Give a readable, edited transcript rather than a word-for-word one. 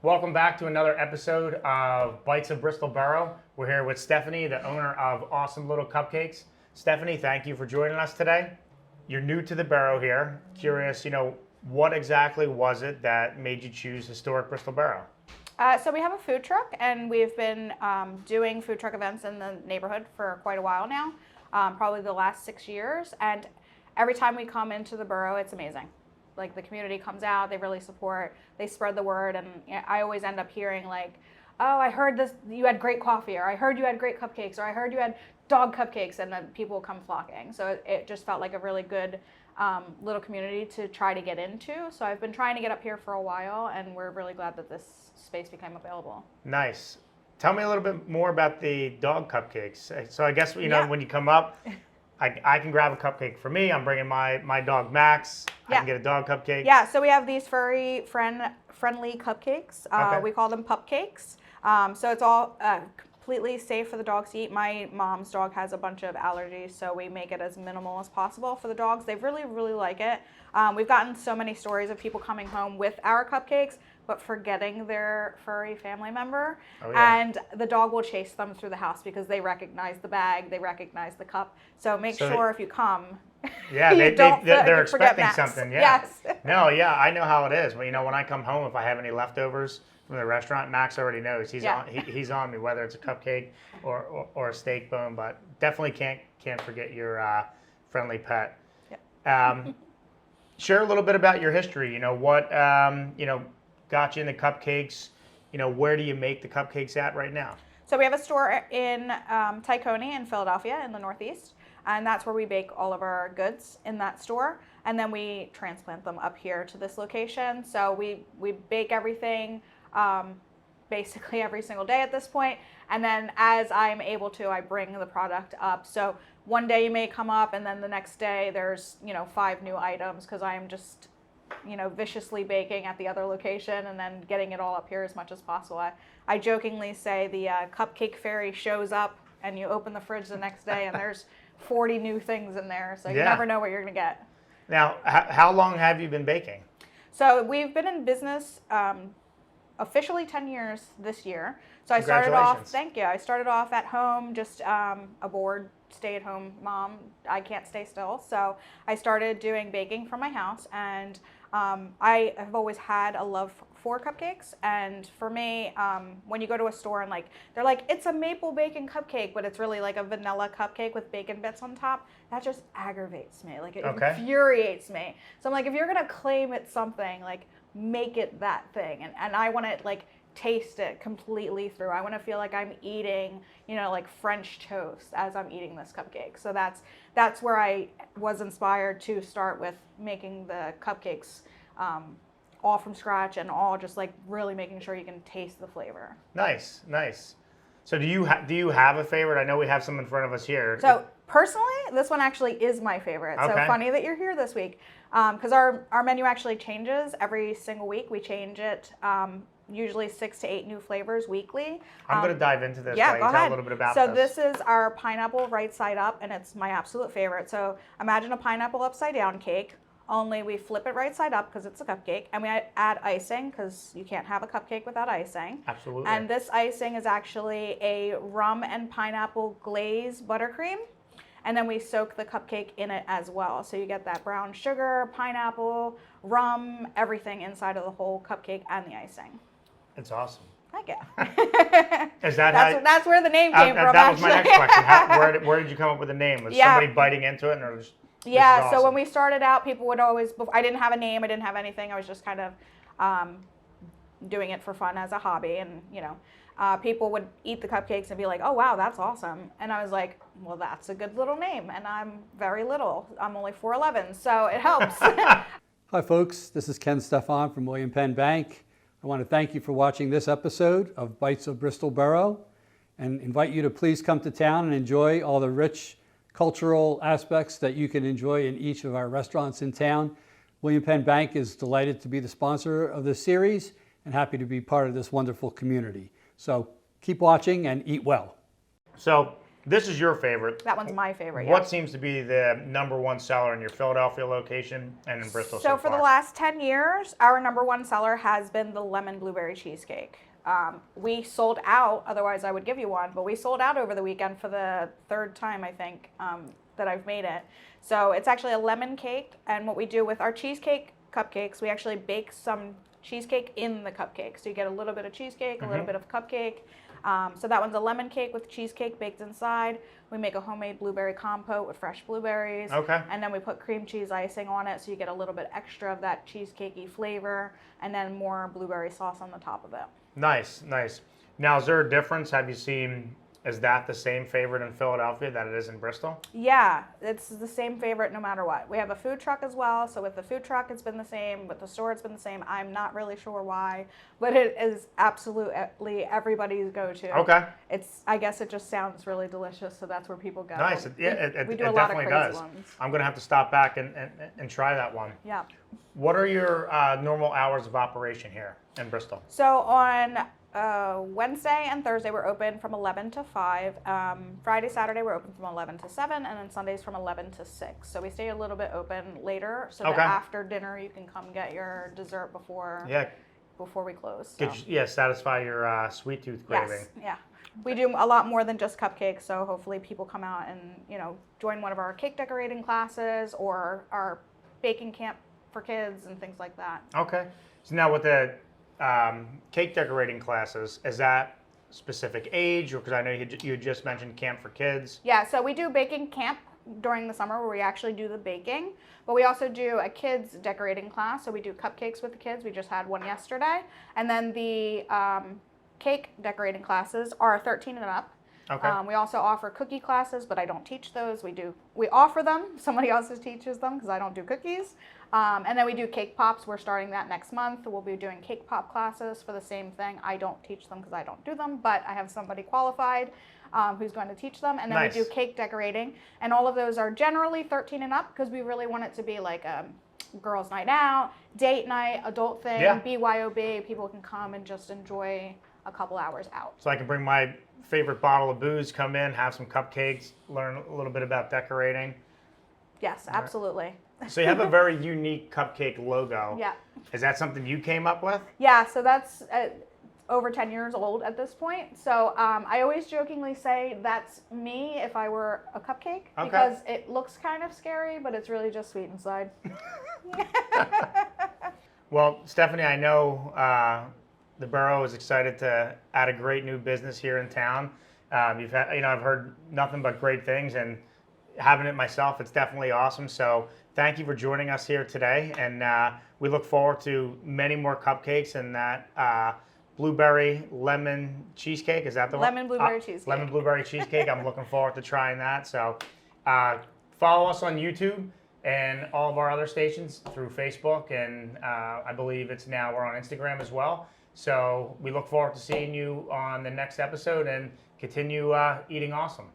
Welcome back to another episode of Bites of Bristol Borough. We're here with Stephanie, the owner of Awesome Little Cupcakes. Stephanie, thank you for joining us today. You're new to the borough here. Curious, what exactly was it that made you choose historic Bristol Borough? So we have a food truck, and we've been doing food truck events in the neighborhood for quite a while now, probably the last 6 years. And every time we come into the borough, it's amazing. Like, the community comes out, they really support, they spread the word, and I always end up hearing like, oh, I heard you had great coffee, or I heard you had great cupcakes, or I heard you had dog cupcakes, and then people come flocking. So it just felt like a really good little community to try to get into. So I've been trying to get up here for a while, and we're really glad that this space became available. Nice. Tell me a little bit more about the dog cupcakes. So I guess, when you come up, I can grab a cupcake for me. I'm bringing my dog Max. I can get a dog cupcake. Yeah, so we have these furry friendly cupcakes. Okay. We call them pup cakes. So it's all completely safe for the dogs to eat. My mom's dog has a bunch of allergies, so we make it as minimal as possible for the dogs. They really, really like it. We've gotten so many stories of people coming home with our cupcakes, but forgetting their furry family member. Oh, yeah. And the dog will chase them through the house because they recognize the bag, they recognize the cup. So make sure if you come, yeah, they're expecting something. Yeah. Yes. No, yeah, I know how it is. When I come home, if I have any leftovers from the restaurant, Max already knows. He's on me, whether it's a cupcake or a steak bone. But definitely can't forget your friendly pet. Yeah. Share a little bit about your history. What got you into cupcakes. Where do you make the cupcakes at right now? So we have a store in Tykone in Philadelphia in the Northeast, and that's where we bake all of our goods in that store, and then we transplant them up here to this location. So we bake everything basically every single day at this point, and then as I'm able to, I bring the product up. So one day you may come up, and then the next day there's 5 new items, because I am just viciously baking at the other location and then getting it all up here as much as possible. I jokingly say the cupcake fairy shows up, and you open the fridge the next day and there's 40 new things in there. So you never know what you're going to get. Now, how long have you been baking? So we've been in business officially 10 years this year. So I started off, thank you. I started off at home, just a bored stay-at-home mom. I can't stay still. So I started doing baking from my house, and I have always had a love for cupcakes. And for me, when you go to a store and they're like, it's a maple bacon cupcake, but it's really like a vanilla cupcake with bacon bits on top, that just aggravates me. It infuriates me. So I'm like, if you're gonna claim it's something, make it that thing. And I want to taste it completely through. I want to feel like I'm eating, French toast as I'm eating this cupcake. So that's where I was inspired to start with making the cupcakes all from scratch, and all just really making sure you can taste the flavor. Nice. So do you have a favorite? I know we have some in front of us here. So personally, this one actually is my favorite. Okay. So funny that you're here this week, because our menu actually changes every single week. We change it. Usually 6 to 8 new flavors weekly. I'm going to dive into this. Yeah, go ahead. Tell a little bit about this. So this is our pineapple right side up, and it's my absolute favorite. So imagine a pineapple upside down cake, only we flip it right side up because it's a cupcake, and we add icing because you can't have a cupcake without icing. Absolutely. And this icing is actually a rum and pineapple glaze buttercream. And then we soak the cupcake in it as well. So you get that brown sugar, pineapple, rum, everything inside of the whole cupcake and the icing. It's awesome. Heck yeah. That's where the name came from. That was my next question. Where did you come up with the name? Was somebody biting into it? Or awesome. So when we started out, people would always, I didn't have a name, I didn't have anything. I was just kind of doing it for fun as a hobby. And, people would eat the cupcakes and be like, oh, wow, that's awesome. And I was like, well, that's a good little name. And I'm very little. I'm only 4'11", so it helps. Hi, folks. This is Ken Stefan from William Penn Bank. I want to thank you for watching this episode of Bites of Bristol Borough, and invite you to please come to town and enjoy all the rich cultural aspects that you can enjoy in each of our restaurants in town. William Penn Bank is delighted to be the sponsor of this series and happy to be part of this wonderful community. So keep watching and eat well. So This is your favorite. That one's my favorite. What seems to be the #1 seller in your Philadelphia location and in Bristol so for far? the last 10 years, our #1 seller has been the lemon blueberry cheesecake. We sold out, otherwise I would give you one, but we sold out over the weekend for the third time, I think, that I've made it. So it's actually a lemon cake, and what we do with our cheesecake cupcakes, we actually bake some cheesecake in the cupcake. So you get a little bit of cheesecake, a little bit of cupcake. So that one's a lemon cake with cheesecake baked inside. We make a homemade blueberry compote with fresh blueberries. Okay. And then we put cream cheese icing on it, so you get a little bit extra of that cheesecakey flavor, and then more blueberry sauce on the top of it. Nice, nice. Now, is there a difference? Have you seen, is that the same favorite in Philadelphia that it is in Bristol? Yeah, it's the same favorite no matter what. We have a food truck as well, so with the food truck it's been the same, with the store it's been the same. I'm not really sure why, but it is absolutely everybody's go-to. Okay. I guess it just sounds really delicious, so that's where people go. Nice. We do it a lot of definitely crazy does. ones. I'm going to have to stop back and try that one. Yeah. What are your normal hours of operation here in Bristol? So on Wednesday and Thursday we're open from 11 to 5. Friday, Saturday we're open from 11 to 7, and then Sundays from 11 to 6. So we stay a little bit open later, so that after dinner you can come get your dessert before we close. So. Satisfy your sweet tooth craving. Yes, yeah. We do a lot more than just cupcakes, so hopefully people come out and join one of our cake decorating classes or our baking camp for kids and things like that. Okay. So now with the cake decorating classes, is that specific age, or because I know you just mentioned camp for kids? Yeah, so we do baking camp during the summer where we actually do the baking, but we also do a kids decorating class. So we do cupcakes with the kids. We just had one yesterday, and then the cake decorating classes are 13 and up. Okay. We also offer cookie classes, but I don't teach those. We offer them. Somebody else teaches them because I don't do cookies. And then we do cake pops. We're starting that next month. We'll be doing cake pop classes for the same thing. I don't teach them because I don't do them, but I have somebody qualified who's going to teach them. And then we do cake decorating. And all of those are generally 13 and up because we really want it to be like a girls' night out, date night, adult thing, BYOB. People can come and just enjoy a couple hours out. So I can bring my favorite bottle of booze, come in, have some cupcakes, learn a little bit about decorating. Yes, absolutely. So you have a very unique cupcake logo. Yeah. Is that something you came up with? Yeah, so that's over 10 years old at this point. So I always jokingly say that's me if I were a cupcake because it looks kind of scary, but it's really just sweet inside. Well, Stephanie, I know the borough is excited to add a great new business here in town. You've had, I've heard nothing but great things, and having it myself, it's definitely awesome. So thank you for joining us here today, and we look forward to many more cupcakes and that blueberry lemon cheesecake. Is that the one? Lemon blueberry cheesecake. Lemon blueberry cheesecake. I'm looking forward to trying that. So follow us on YouTube and all of our other stations through Facebook, and I believe we're on Instagram as well. So we look forward to seeing you on the next episode, and continue eating awesome.